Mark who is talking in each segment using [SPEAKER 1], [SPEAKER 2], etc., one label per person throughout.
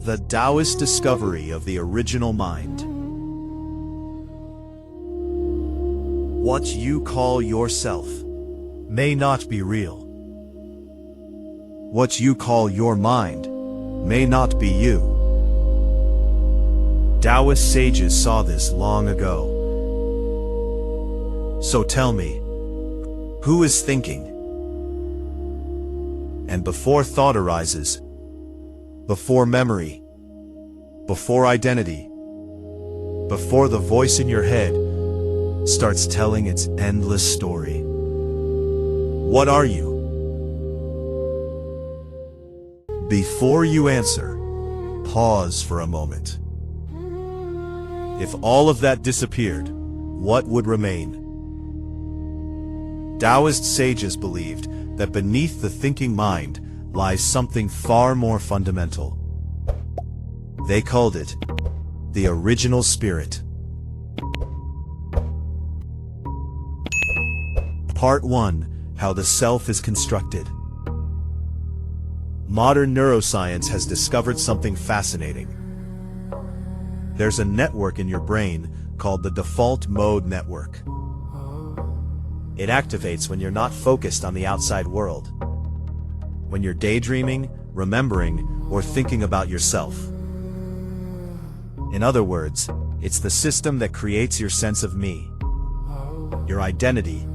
[SPEAKER 1] The Taoist Discovery of the Original Mind. What you call yourself may not be real. What you call your mind may not be you. Taoist sages saw this long ago. So tell me, who is thinking? And before thought arises, before memory, before identity, before the voice in your head starts telling its endless story, what are you? Before you answer, pause for a moment. If all of that disappeared, what would remain? Taoist sages believed that beneath the thinking mind lies something far more fundamental. They called it the original spirit. Part 1. How the self is constructed. Modern neuroscience has discovered something fascinating. There's a network in your brain called the default mode network. It activates when you're not focused on the outside world. When you're daydreaming, remembering, or thinking about yourself. In other words, it's the system that creates your sense of me, your identity,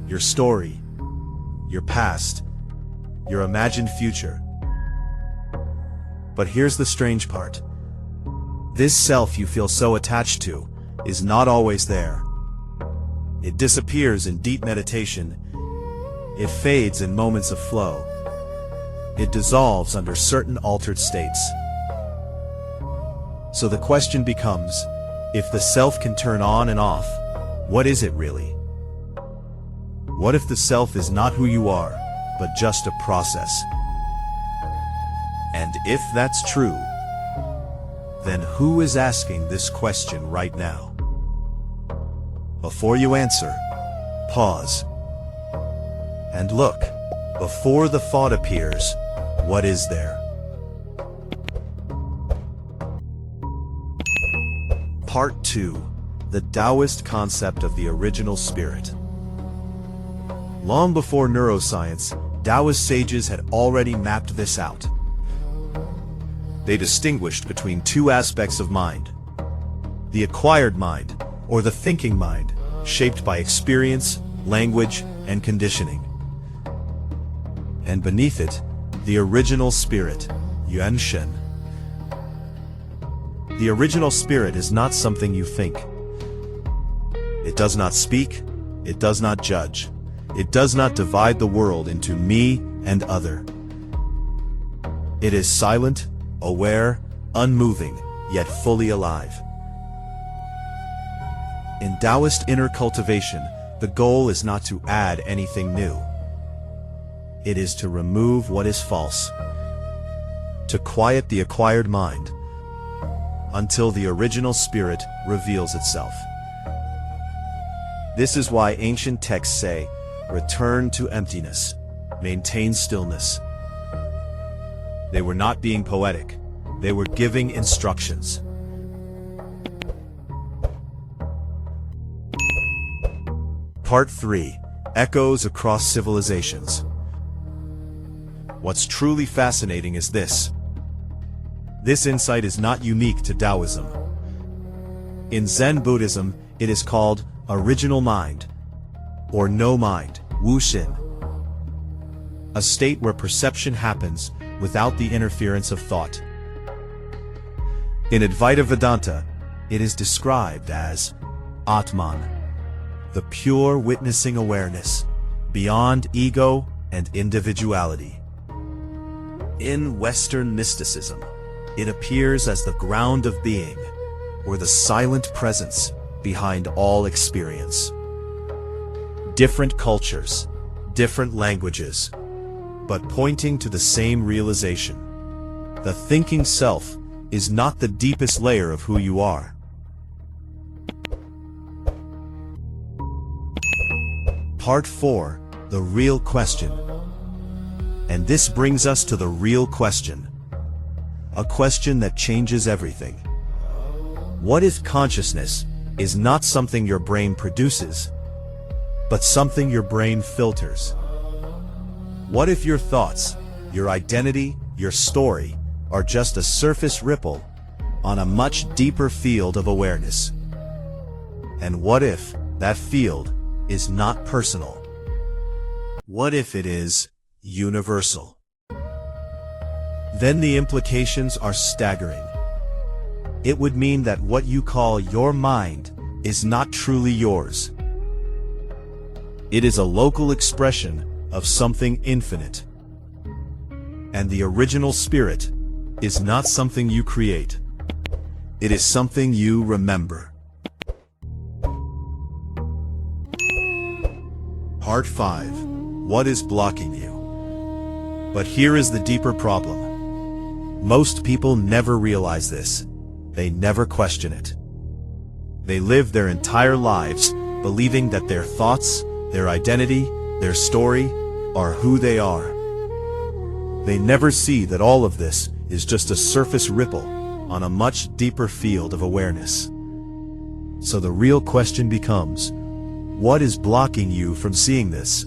[SPEAKER 1] your story, your past, your imagined future. But here's the strange part. This self you feel so attached to is not always there. It disappears in deep meditation. It fades in moments of flow. It dissolves under certain altered states. So the question becomes, if the self can turn on and off, what is it really? What if the self is not who you are, but just a process? And if that's true, then who is asking this question right now? Before you answer, pause. And look, before the thought appears, what is there? Part 2. The Taoist concept of the original spirit. Long before neuroscience, Taoist sages had already mapped this out. They distinguished between two aspects of mind. The acquired mind, or the thinking mind, shaped by experience, language, and conditioning. And beneath it, the original spirit, Yuan Shen. The original spirit is not something you think. It does not speak, it does not judge, it does not divide the world into me and other. It is silent, aware, unmoving, yet fully alive. In Taoist inner cultivation, the goal is not to add anything new. It is to remove what is false, to quiet the acquired mind, until the original spirit reveals itself. This is why ancient texts say, return to emptiness, maintain stillness. They were not being poetic, they were giving instructions. Part 3. Echoes across civilizations. What's truly fascinating is this. This insight is not unique to Taoism. In Zen Buddhism, it is called original mind, or no mind, Wuxin. A state where perception happens without the interference of thought. In Advaita Vedanta, it is described as Atman, the pure witnessing awareness, beyond ego and individuality. In Western mysticism, it appears as the ground of being, or the silent presence behind all experience. Different cultures, different languages, but pointing to the same realization. The thinking self is not the deepest layer of who you are. Part 4. The real question. And this brings us to the real question. a question that changes everything. What if consciousness is not something your brain produces, but something your brain filters? What if your thoughts, your identity, your story are just a surface ripple on a much deeper field of awareness? And what if that field is not personal? What if it is universal? Then the implications are staggering. It would mean that what you call your mind is not truly yours. It is a local expression of something infinite. And the original spirit is not something you create. It is something you remember. Part 5. What is blocking you? But here is the deeper problem. Most people never realize this. They never question it. They live their entire lives believing that their thoughts, their identity, their story are who they are. They never see that all of this is just a surface ripple on a much deeper field of awareness. So the real question becomes, what is blocking you from seeing this?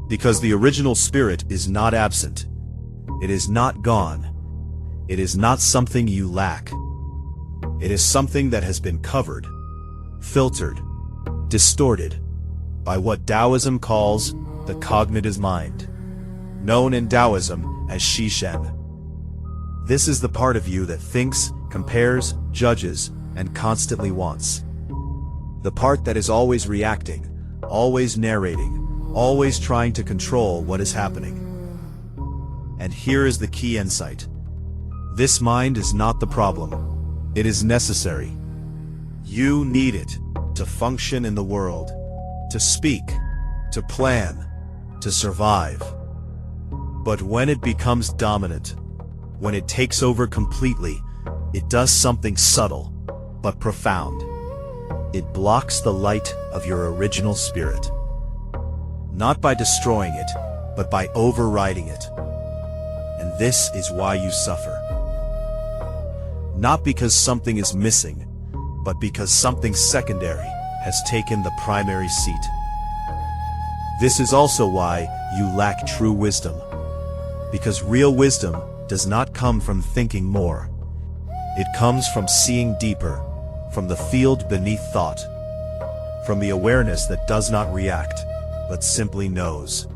[SPEAKER 1] Because the original spirit is not absent. It is not gone. It is not something you lack. It is something that has been covered, filtered, distorted by what Taoism calls the cognitive mind, known in Taoism as Shishen. This is the part of you that thinks, compares, judges, and constantly wants. The part that is always reacting, always narrating, always trying to control what is happening. And here is the key insight. This mind is not the problem. It is necessary. You need it to function in the world, to speak, to plan, to survive. But when it becomes dominant, when it takes over completely, it does something subtle, but profound. It blocks the light of your original spirit. Not by destroying it, but by overriding it. And this is why you suffer. Not because something is missing, but because something secondary has taken the primary seat. This is also why you lack true wisdom. Because real wisdom does not come from thinking more. It comes from seeing deeper, from the field beneath thought, from the awareness that does not react, but simply knows.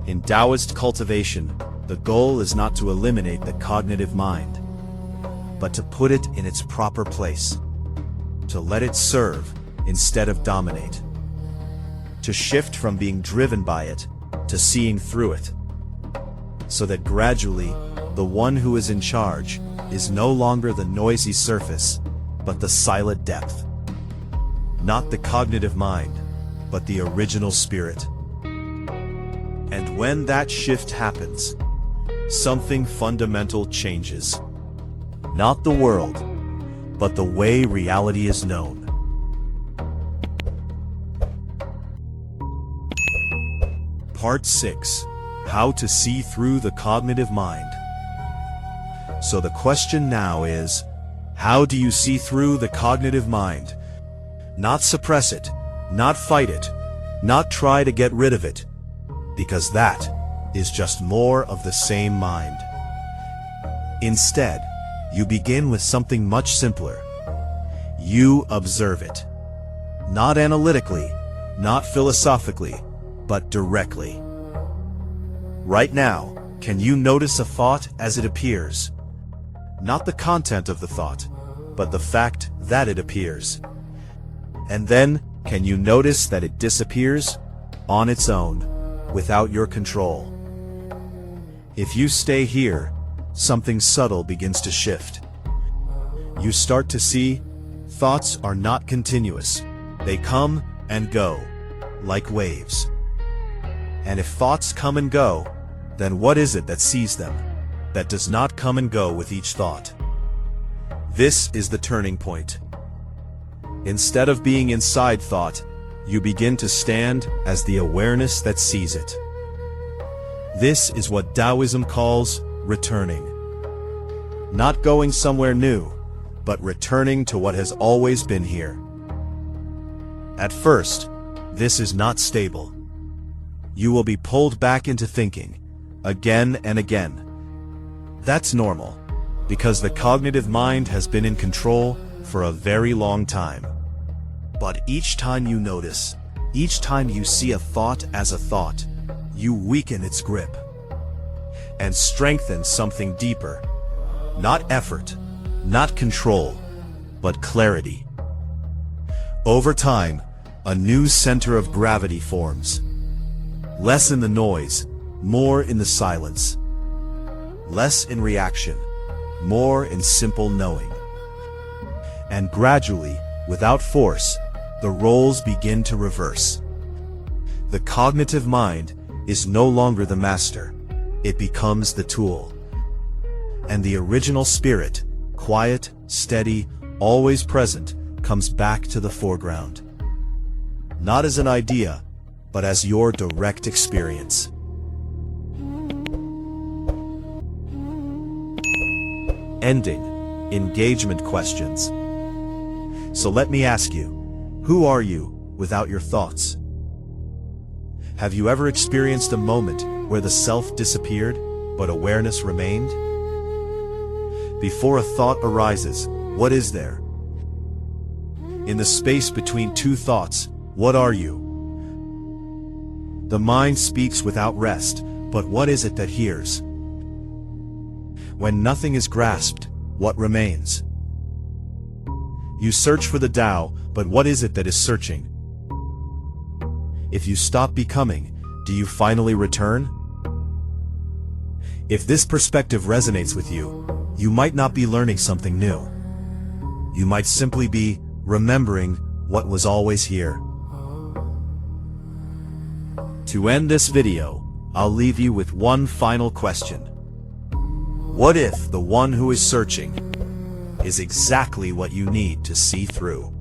[SPEAKER 1] In Taoist cultivation, the goal is not to eliminate the cognitive mind, but to put it in its proper place, to let it serve instead of dominate, to shift from being driven by it to seeing through it, so that gradually the one who is in charge is no longer the noisy surface, but the silent depth. Not the cognitive mind, but the original spirit. And when that shift happens, something fundamental changes. Not the world, but the way reality is known. Part 6. How to see through the cognitive mind. So the question now is, how do you see through the cognitive mind? Not suppress it, not fight it, not try to get rid of it, because that is just more of the same mind. Instead, you begin with something much simpler. You observe it. Not analytically, not philosophically, but directly. Right now, can you notice a thought as it appears? Not the content of the thought, but the fact that it appears. And then, can you notice that it disappears on its own, without your control? If you stay here, something subtle begins to shift. You start to see, thoughts are not continuous. They come and go, like waves. And if thoughts come and go, then what is it that sees them, that does not come and go with each thought? This is the turning point. Instead of being inside thought, you begin to stand as the awareness that sees it. This is what Taoism calls returning. Not going somewhere new, but returning to what has always been here. At first, this is not stable. You will be pulled back into thinking, again and again. That's normal, because the cognitive mind has been in control for a very long time. But each time you notice, each time you see a thought as a thought, you weaken its grip and strengthen something deeper. Not effort, not control, but clarity. Over time, a new center of gravity forms. Less in the noise, more in the silence. Less in reaction, more in simple knowing. And gradually, without force, the roles begin to reverse. The cognitive mind is no longer the master. It becomes the tool. And the original spirit, quiet, steady, always present, comes back to the foreground. Not as an idea, but as your direct experience. Ending. Engagement questions. So let me ask you, who are you without your thoughts? Have you ever experienced a moment where the self disappeared, but awareness remained? Before a thought arises, what is there? In the space between two thoughts, what are you? The mind speaks without rest, but what is it that hears? When nothing is grasped, what remains? You search for the Tao, but what is it that is searching? If you stop becoming, do you finally return? If this perspective resonates with you, you might not be learning something new. You might simply be remembering what was always here. To end this video, I'll leave you with one final question. What if the one who is searching is exactly what you need to see through?